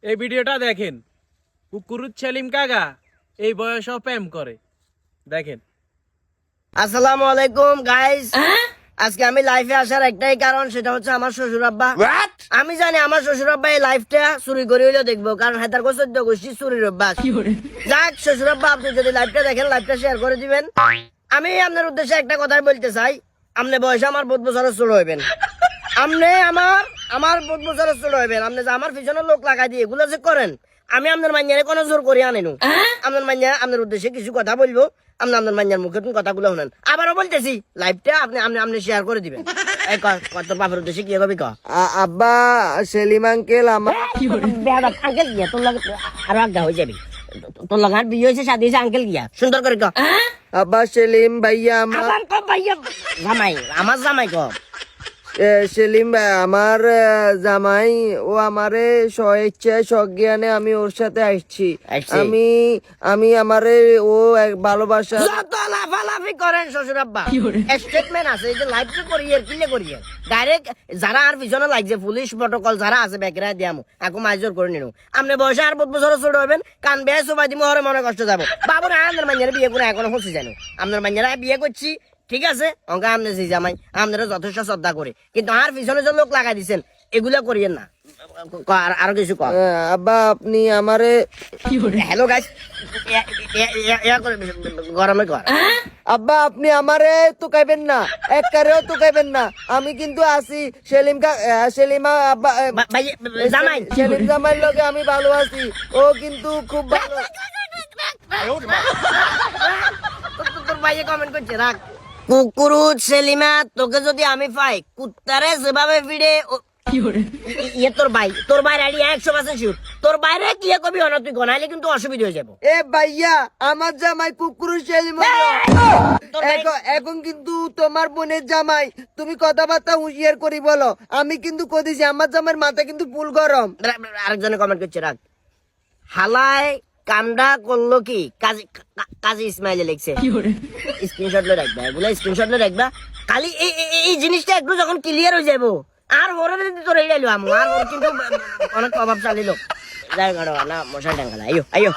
এই ভিডিওটা দেখেন। কুকুরুত সেলিম কাকা এই বয়সেও প্রেম করে, দেখেন। আসসালামু আলাইকুম গাইস। আজকে আমি লাইফে আসার একটাই কারণ, সেটা হচ্ছে আমার শ্বশুর আব্বা। আমি জানি আমার শ্বশুর আব্বা এই লাইফটা চুরি করে হইলেও দেখবো, কারণ হেতার চোদ্দ গোষ্ঠী চুরির অভ্যাস। যাক শ্বশুর আব্বা, আপনি যদি লাইফটা দেখেন, লাইফটা শেয়ার করে দিবেন। আমি আপনার উদ্দেশ্যে একটা কথাই বলতে চাই, আপনি বয়সে আমার 5 বছরের ছোট হইবেন। আপনি আমার 5 বছরের ছোট হইবেন। আপনি যে আমার পিছনে লোক লাগাই দিয়ে এগুলো যে করেন, আমি আপনার মাইয়ারে কোনো জোর করে আনিনু। আপনার মাইয়া আপনার উদ্দেশ্যে কিছু কথা বলবো, আপনি আপনার মাইয়ার মুখে তুমি কথাগুলো শুনেন। আবারও বলতেছি, লাইভটা আপনি আপনি শেয়ার করে দিবেন। এই কত বাপের উদ্দেশ্যে কি হবে ক আব্বা সেলিম আঙ্কেল আমার আঙ্কেল গিয়া তোর লাগে আরো আজ্ঞা হয়ে যাবি। তোর লাগে আর বিয়ে হয়েছে, শাদি হয়েছে, আঙ্কেল গিয়া সুন্দর করে ক। আব্বা সেলিম ভাইয়া আমার আবার ক ভাইয়া, জামাই আমার জামাই ক। সেলিম ভাই আমার জামাই, ও আমারে স্বেচ্ছায় সজ্ঞানে আমি ওর সাথে আসছি। আসছি। আমি আমারে ও এক ভালোবাসা। যত লাফালাফি করেন শ্বশুর আব্বা, স্টেটমেন্ট আছে এই যে লাইভে করিয়ে কিলে করিয়ে ডাইরেক্ট যারা আর পিছনে লাগছে পুলিশ প্রটোকল যারা আছে বেকরা দিয়ামু আকু মাইজোর করে নিনু। আপনি বয়সে আর 5 বছর ছোট হবেন, কান বেয়ে সবাই দিমু, হরে মনে কষ্ট যাবো। বাবুরা আপনার মাইয়ারে বিয়ে করে এখনো হচ্ছে জানো, আপনার মাইয়ারা বিয়ে করছি ঠিক আছে, অঙ্কা আপনি যে জামাই আপনারা যথেষ্ট শ্রদ্ধা করে, কিন্তু আর পিছনে যে লোক লাগাই দিচ্ছেন এগুলা করিয়েন না। আরো কিছু কর আব্বা আপনি আমারে হ্যালো গাইস, গরমে কর। আব্বা আপনি আমারে তুকাইবেন না, এক কারেও তুকাইবেন না। আমি কিন্তু আছি সেলিমা আব্বা ভাই জামাই সেলিম জামাইয়ের লগে আমি ভালো আছি, ও কিন্তু খুব ভালো। তোর ভাইয়ে কমেন্ট করছে রাখ। কুকুরুত সেলিমা, তোকে যদি আমি পাই কুত্তারে যেভাবে ভিড়ে ইয়ে তোর ভাই আইডি 100% শিওর। তোর বাইরে কি কবি হন তুই গনাইলে কিন্তু অসুবিধা হয়ে যাবো। এ ভাইয়া আমার জামাই কুকুর সেলিম এখন কিন্তু তোমার বোনের জামাই, তুমি কথাবার্তা হুঁশিয়ার করি বলো। আমি কিন্তু কদিছি আমার জামাইয়ের মাথা কিন্তু ফুল গরম। আরেকজনে কমেন্ট করছে রাখ। হালায় কামডা করলো কি কাজী ইসমাইলে লিখছে, স্ক্রিনশট লে রাখবা, এগুলা স্ক্রিনশট লে রাখবা। খালি এই জিনিসটা একটু যখন ক্লিয়ার হয়ে যাবো, আর ওরে যদি তোর এইলো আমি আর ওর কিন্তু অনেক প্রভাবশালী লোক। যাই না মশাল ডাঙ্গালা, আইও আইও।